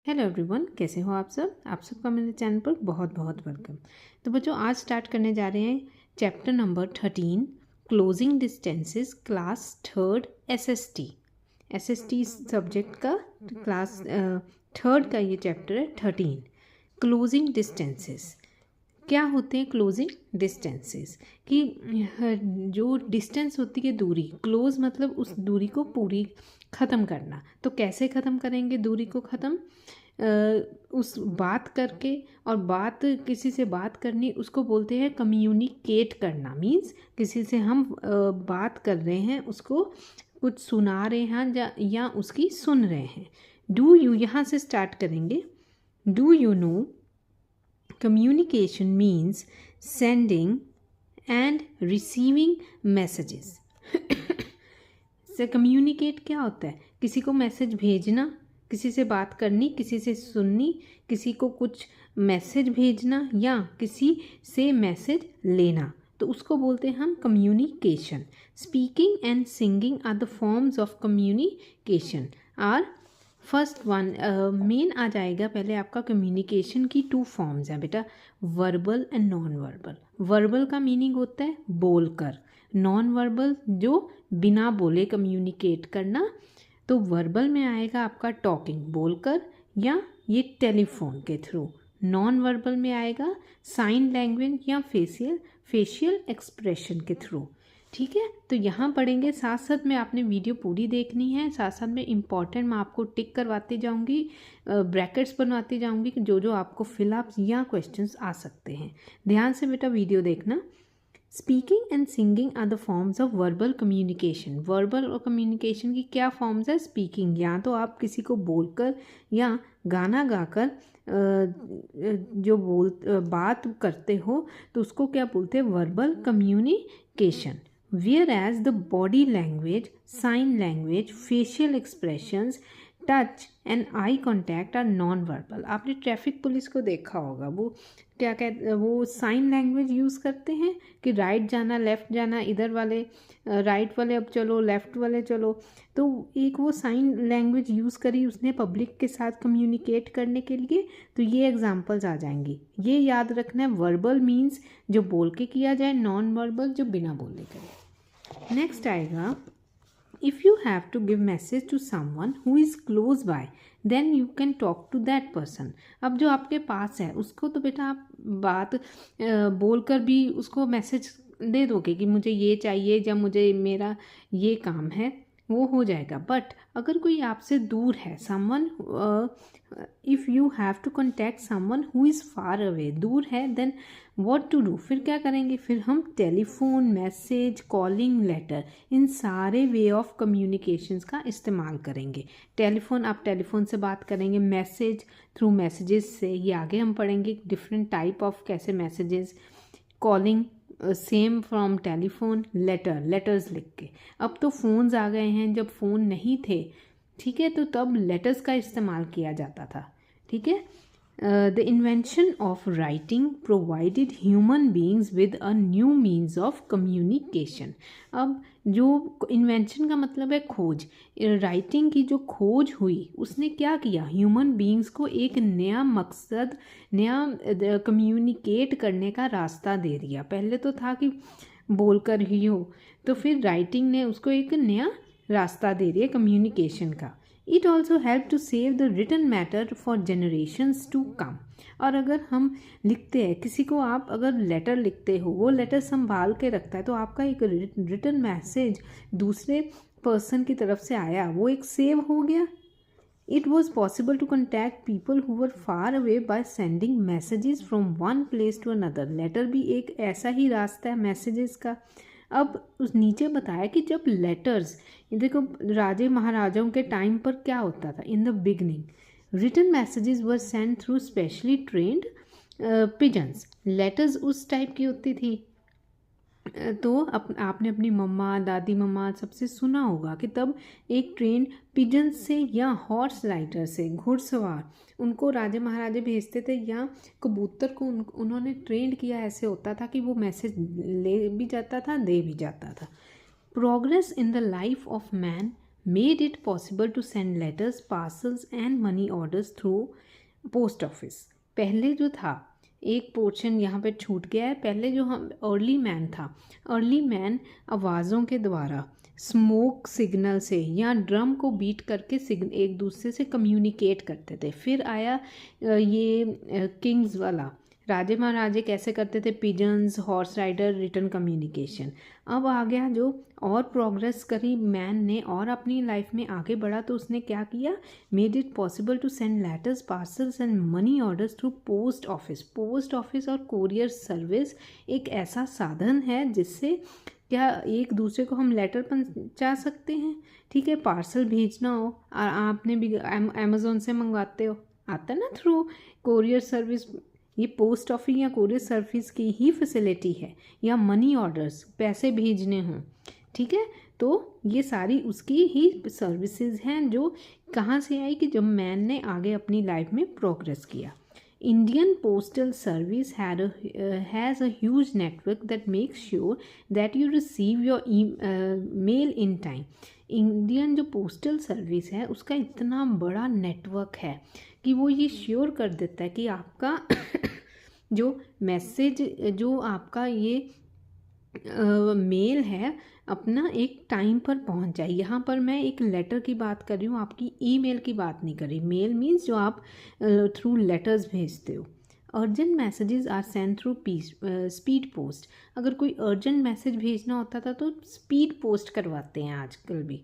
Hello everyone, कैसे हो आप सबका मेरे चैनल पर बहुत बहुत वेलकम। तो बच्चों, आज स्टार्ट करने जा रहे हैं chapter number 13 closing distances, class third SST subject का क्लास थर्ड का ये चैप्टर है 13 क्लोजिंग डिस्टेंसेस। क्या होते हैं क्लोजिंग डिस्टेंसेस? कि जो डिस्टेंस होती है दूरी, क्लोज मतलब उस दूरी को पूरी ख़त्म करना। तो कैसे ख़त्म करेंगे दूरी को ख़त्म? उस बात करके, और बात किसी से बात करनी उसको बोलते हैं कम्युनिकेट करना। मीन्स किसी से हम बात कर रहे हैं, उसको कुछ सुना रहे हैं या उसकी सुन रहे हैं। डू यू, यहाँ से स्टार्ट करेंगे। Do you know communication means sending and receiving messages। से कम्युनिकेट क्या होता है? किसी को मैसेज भेजना, किसी से बात करनी, किसी से सुननी, किसी को कुछ मैसेज भेजना या किसी से मैसेज लेना, तो उसको बोलते हैं हम communication. Speaking and singing are the forms of communication. Our first one main आ जाएगा पहले आपका कम्युनिकेशन की टू फॉर्म्स हैं बेटा, verbal and non verbal. Verbal का मीनिंग होता है बोलकर, नॉन वर्बल जो बिना बोले कम्युनिकेट करना। तो वर्बल में आएगा आपका टॉकिंग, बोलकर या ये टेलीफोन के थ्रू। नॉन वर्बल में आएगा साइन लैंग्वेज या फेशियल एक्सप्रेशन के थ्रू। ठीक है, तो यहाँ पढ़ेंगे, साथ साथ में आपने वीडियो पूरी देखनी है, साथ साथ में इम्पॉर्टेंट मैं आपको टिक करवाती जाऊँगी, ब्रैकेट्स बनवाती जाऊँगी कि जो आपको फिलअप्स या क्वेश्चंस आ सकते हैं। ध्यान से बेटा वीडियो देखना। Speaking and singing are the forms of verbal communication. Verbal और कम्युनिकेशन की क्या फॉर्म्स है? स्पीकिंग, या तो आप किसी को बोलकर या गाना गाकर जो बात करते हो तो उसको क्या बोलते हैं? Verbal communication. Whereas the body language, sign language, facial expressions, touch and eye contact are non verbal. आपने ट्रैफिक पुलिस को देखा होगा, वो क्या कहते, वो साइन लैंग्वेज यूज़ करते हैं कि राइट जाना, लेफ़्ट जाना, इधर वाले राइट वाले अब चलो, लेफ़्ट वाले चलो। तो एक वो साइन लैंग्वेज यूज़ करी उसने पब्लिक के साथ कम्युनिकेट करने के लिए। तो ये एग्जांपल्स आ जाएंगी, ये याद रखना है। वर्बल मीन्स जो बोल के किया जाए, नॉन वर्बल जो बिना बोले करे। नेक्स्ट आएगा, if you have to give message to someone who is close by, then you can talk to that person। अब जो आपके पास है उसको तो बेटा आप बात बोलकर भी उसको मैसेज दे दोगे कि मुझे ये चाहिए या मुझे मेरा ये काम है, वो हो जाएगा। बट अगर कोई आपसे दूर है, someone, if you have to contact someone who is far away, दूर है, देन व्हाट टू डू? फिर क्या करेंगे? फिर हम टेलीफोन, मैसेज, कॉलिंग, लेटर, इन सारे वे ऑफ कम्युनिकेशंस का इस्तेमाल करेंगे। टेलीफोन, आप टेलीफोन से बात करेंगे, मैसेज थ्रू मैसेजेस से, ये आगे हम पढ़ेंगे डिफरेंट टाइप ऑफ कैसे messages. Calling same from telephone. Letters लिख के। अब तो फ़ोन्स आ गए हैं, जब फ़ोन नहीं थे, ठीक है, तो तब लेटर्स का इस्तेमाल किया जाता था। ठीक है। The invention of writing provided human beings with a new means of communication। अब जो इन्वेंशन का मतलब है खोज, राइटिंग की जो खोज हुई उसने क्या किया? ह्यूमन बींग्स को एक नया मकसद, नया कम्युनिकेट करने का रास्ता दे दिया। पहले तो था कि बोलकर ही हो, तो फिर राइटिंग ने उसको एक नया रास्ता दे दिया कम्युनिकेशन का। It also help to save the written matter for generations to come. और अगर हम लिखते हैं किसी को, आप अगर लेटर लिखते हो, वो लेटर संभाल के रखता है, तो आपका एक रिटन मैसेज दूसरे पर्सन की तरफ से आया, वो एक सेव हो गया। It was possible to contact people who were far away by sending messages from one place to another. Letter भी एक ऐसा ही रास्ता है मैसेजेस का। अब उस नीचे बताया कि जब लेटर्स, देखो राजे महाराजाओं के टाइम पर क्या होता था, in the beginning written messages were send through specially trained pigeons. Letters उस टाइप की होती थी। तो आपने अपनी मम्मा, दादी मम्मा सबसे सुना होगा कि तब एक ट्रेन पिजन से या हॉर्स राइडर से, घुड़सवार, उनको राजे महाराजे भेजते थे, या कबूतर को उन्होंने ट्रेंड किया। ऐसे होता था कि वो मैसेज ले भी जाता था, दे भी जाता था। Progress in the life of man made it possible to send letters, parcels and money orders through post office. पहले जो था एक पोर्शन यहाँ पे छूट गया है। पहले जो हम अर्ली मैन था, अर्ली मैन आवाज़ों के द्वारा, स्मोक सिग्नल से या ड्रम को बीट करके एक दूसरे से कम्युनिकेट करते थे। फिर आया ये किंग्स वाला, राजे महाराजे कैसे करते थे, pigeons, horse rider, return communication. अब आ गया जो और प्रोग्रेस करी मैन ने और अपनी लाइफ में आगे बढ़ा, तो उसने क्या किया, made it possible to send letters, parcels and money orders through post office. Post office और कोरियर सर्विस एक ऐसा साधन है जिससे क्या एक दूसरे को हम लेटर पहुंचा सकते हैं। ठीक है, पार्सल भेजना हो, आपने भी अमेज़ोन से मंगवाते हो, आता ना थ्रू कोरियर सर्विस, ये पोस्ट ऑफिस या कोरियर सर्विस की ही फैसिलिटी है। या मनी ऑर्डर्स, पैसे भेजने हों, ठीक है, तो ये सारी उसकी ही सर्विसेज हैं जो कहाँ से आई कि जब मैन ने आगे अपनी लाइफ में प्रोग्रेस किया। Indian postal service has a huge network that makes sure that you receive your mail in time. Indian जो पोस्टल सर्विस है उसका इतना बड़ा नेटवर्क है कि वो ये श्योर कर देता है कि आपका जो मैसेज, जो आपका ये मेल है अपना एक टाइम पर पहुंच जाए। यहाँ पर मैं एक लेटर की बात कर रही हूँ, आपकी ईमेल की बात नहीं कर रही। मेल मीन्स जो आप थ्रू लेटर्स भेजते हो। Urgent messages are send through speed post. अगर कोई अर्जेंट मैसेज भेजना होता था तो स्पीड पोस्ट करवाते हैं आजकल भी।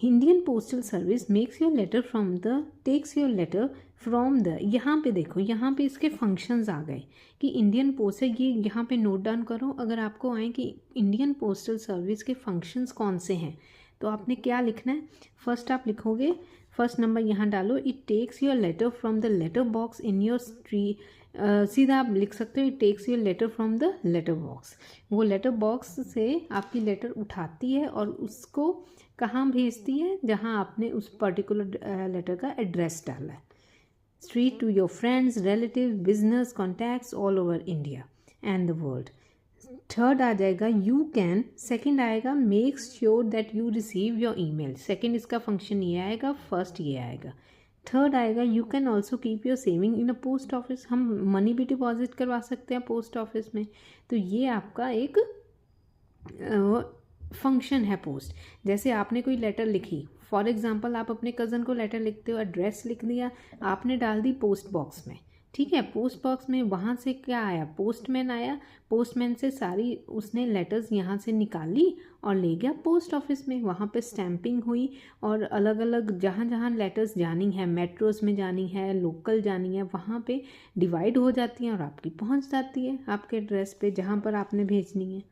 Indian postal service makes your letter from the takes your letter from the. यहाँ पे देखो, यहाँ पे इसके फंक्शंस आ गए कि इंडियन पोस्ट है, ये यहाँ पे नोट डाउन करो। अगर आपको आए कि इंडियन पोस्टल सर्विस के फंक्शंस कौन से हैं तो आपने क्या लिखना है। फर्स्ट आप लिखोगे, फर्स्ट नंबर यहाँ डालो, it takes your letter from the letter box in your street. सीधा आप लिख सकते हो, it takes your letter from the letter box. वो लेटर बॉक्स से आपकी लेटर उठाती है और उसको कहाँ भेजती है, जहाँ आपने उस पर्टिकुलर लेटर का एड्रेस डाला है। Street to your friends, relative, business contacts all over India and the world. Third आ जाएगा यू कैन। सेकंड आएगा makes sure that you receive your email. Second इसका फंक्शन ये आएगा, फर्स्ट ये आएगा। थर्ड आएगा you can also keep your saving in a post office. हम मनी भी डिपॉजिट करवा सकते हैं पोस्ट ऑफिस में। तो ये आपका एक फंक्शन है पोस्ट। जैसे आपने कोई लेटर लिखी, फॉर एग्जांपल आप अपने कज़न को लेटर लिखते हो, एड्रेस लिख दिया, आपने डाल दी पोस्ट बॉक्स में। ठीक है, पोस्ट बॉक्स में वहाँ से क्या आया, पोस्टमैन आया, पोस्टमैन से सारी उसने लेटर्स यहाँ से निकाली और ले गया पोस्ट ऑफिस में। वहाँ पे स्टैंपिंग हुई और अलग अलग जहाँ जहाँ लेटर्स जानी है, मेट्रोस में जानी है, लोकल जानी है, वहाँ पे डिवाइड हो जाती हैं और आपकी पहुँच जाती है आपके एड्रेस पे जहाँ पर आपने भेजनी है।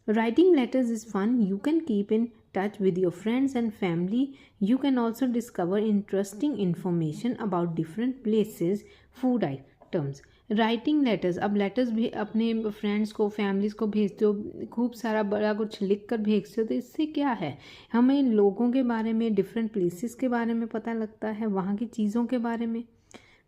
Writing letters is fun. You can keep in touch with your friends and family. You can also discover interesting information about different places, food items. Writing letters, अब लेटर्स भी अपने फ्रेंड्स को, फैमिलीज़ को भेजते हो, खूब सारा बड़ा कुछ लिख कर भेजते हो, तो इससे क्या है, हमें लोगों के बारे में, डिफरेंट प्लेसेस के बारे में पता लगता है, वहाँ की चीज़ों के बारे में।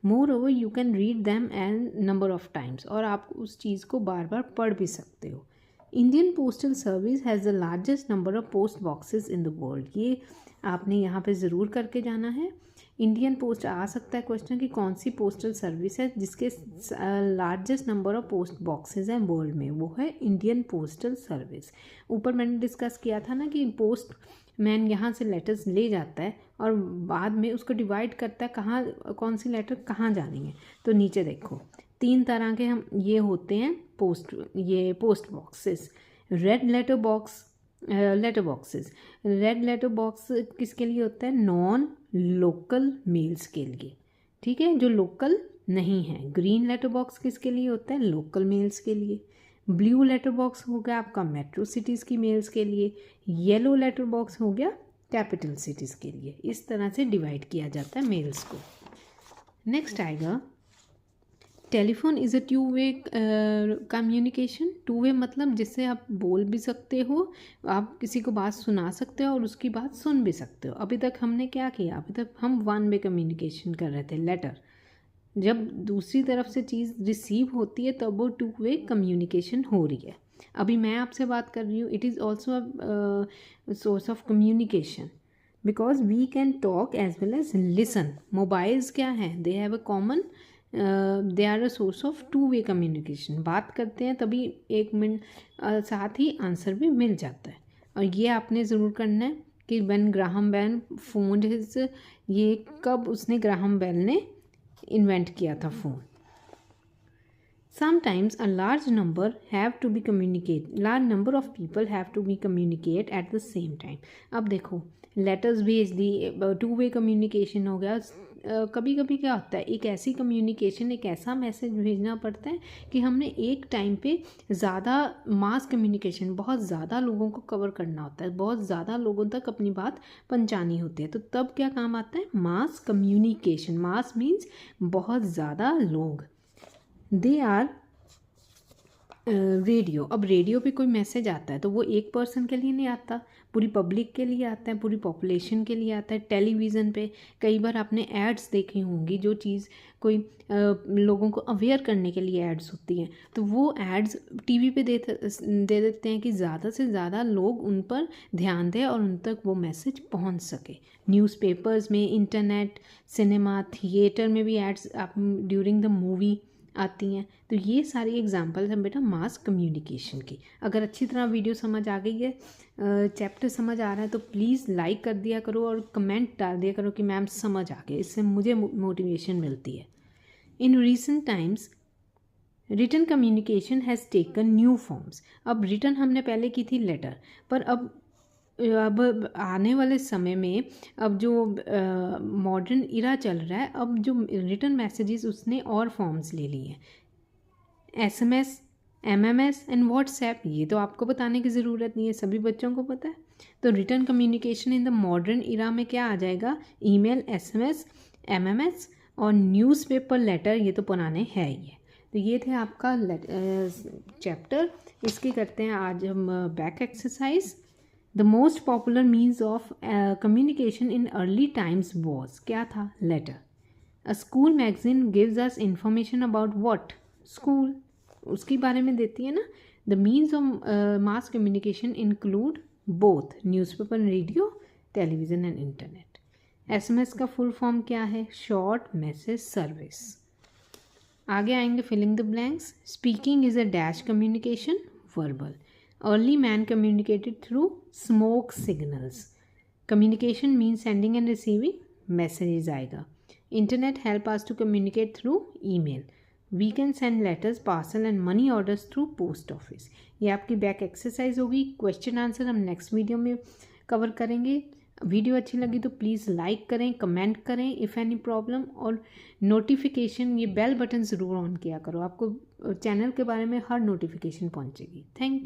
Moreover you can read them n number of times, और आप उस चीज़ को बार बार पढ़ भी सकते हो। Indian postal service has the largest number of post boxes in the world. ये आपने यहाँ पे ज़रूर करके जाना है। इंडियन पोस्ट आ सकता है क्वेश्चन कि कौन सी पोस्टल सर्विस है जिसके largest number of post boxes हैं वर्ल्ड में, वो है इंडियन पोस्टल सर्विस। ऊपर मैंने डिस्कस किया था ना कि पोस्ट मैन यहाँ से लेटर्स ले जाता है और बाद में उसको डिवाइड करता है कहाँ कौन सी लेटर कहाँ जानी है। तो नीचे देखो 3 तरह के हम ये होते हैं post boxes. Red letter boxes. Red letter box किसके लिए होता है, नॉन लोकल मेल्स के लिए, ठीक है, जो लोकल नहीं है। ग्रीन लेटर बॉक्स किसके लिए होता है, लोकल मेल्स के लिए। ब्लू लेटर बॉक्स हो गया आपका मेट्रो सिटीज़ की मेल्स के लिए। येलो लेटर बॉक्स हो गया कैपिटल सिटीज़ के लिए। इस तरह से डिवाइड किया जाता है मेल्स को। नेक्स्ट आएगा telephone is a to way communication. Two way मतलब जिससे आप बोल भी सकते हो, आप किसी को बात सुना सकते हो और उसकी बात सुन भी सकते हो। अभी तक हमने क्या किया, अभी तक हम 1 वे कम्युनिकेशन कर रहे थे, लेटर। जब दूसरी तरफ से चीज़ रिसीव होती है तब वो 2 वे कम्युनिकेशन हो रही है। अभी मैं आपसे बात कर रही हूँ, it is also a source of communication. Because we can talk as well as listen. Mobiles क्या हैं, they have a common, they are a source of two way communication. बात करते हैं तभी 1 मिनट साथ ही आंसर भी मिल जाता है। और ये आपने ज़रूर करना है कि when Graham Bell phoned his, ये कब उसने ग्राहम बेल ने इन्वेंट किया था phone. Sometimes a large number of people have to be communicate at the same time. अब देखो लेटर्स भेज दी, 2 वे कम्युनिकेशन हो गया। कभी कभी क्या होता है, एक ऐसी कम्युनिकेशन, एक ऐसा मैसेज भेजना पड़ता है कि हमने एक टाइम पे ज़्यादा मास कम्युनिकेशन, बहुत ज़्यादा लोगों को कवर करना होता है, बहुत ज़्यादा लोगों तक अपनी बात पहुंचानी होती है। तो तब क्या काम आता है, मास कम्युनिकेशन। मास मीन्स बहुत ज़्यादा लोग। They are radio. अब रेडियो पे कोई मैसेज आता है तो वो एक पर्सन के लिए नहीं आता, पूरी पब्लिक के लिए आता है, पूरी पॉपुलेशन के लिए आता है। टेलीविज़न पे कई बार आपने एड्स देखी होंगी, जो चीज़ कोई लोगों को अवेयर करने के लिए एड्स होती हैं, तो वो एड्स टीवी पे दे देते हैं कि ज़्यादा से ज़्यादा लोग उन पर ध्यान दें और उन तक वो मैसेज पहुंच सके। न्यूज़पेपर्स में, इंटरनेट, सिनेमा, थिएटर में भी एड्स आप ड्यूरिंग द मूवी आती हैं। तो ये सारी एग्जांपल्स हैं बेटा मास कम्युनिकेशन की। अगर अच्छी तरह वीडियो समझ आ गई है, चैप्टर समझ आ रहा है, तो प्लीज़ लाइक कर दिया करो और कमेंट डाल दिया करो कि मैम समझ आ गए। इससे मुझे मोटिवेशन मिलती है। In recent times written communication has taken new forms. अब रिटन हमने पहले की थी लेटर, पर अब आने वाले समय में अब जो मॉडर्न इरा चल रहा है, अब जो रिटन मैसेजेस उसने और फॉर्म्स ले लिए हैं। SMS, MMS एंड व्हाट्सएप, ये तो आपको बताने की ज़रूरत नहीं है, सभी बच्चों को पता है। तो written communication in the modern era में क्या आ जाएगा, ईमेल, SMS, MMS और न्यूज़पेपर, लेटर, ये तो पुराने है ही है। तो ये थे आपका चैप्टर। इसकी करते हैं आज हम back exercise. The most popular means of communication in early times was, क्या था, letter. A school magazine gives us information about what, school, उसके बारे में देती है ना। The means of mass communication include both newspaper, radio, television and internet. SMS का full form क्या है, शॉर्ट मैसेज सर्विस। आगे आएंगे filling the blanks. Speaking is a dash communication, verbal. Early man communicated through smoke signals. Communication means sending and receiving messages आएगा। Internet help us to communicate through email. We can send letters, parcel and money orders through post office. ये आपकी back exercise होगी। Question answer हम next video में cover करेंगे। Video अच्छी लगी तो प्लीज़ लाइक करें, कमेंट करें इफ़ एनी प्रॉब्लम, और नोटिफिकेशन, ये बेल बटन ज़रूर ऑन किया करो, आपको चैनल के बारे में हर नोटिफिकेशन पहुंचेगी। Thank you.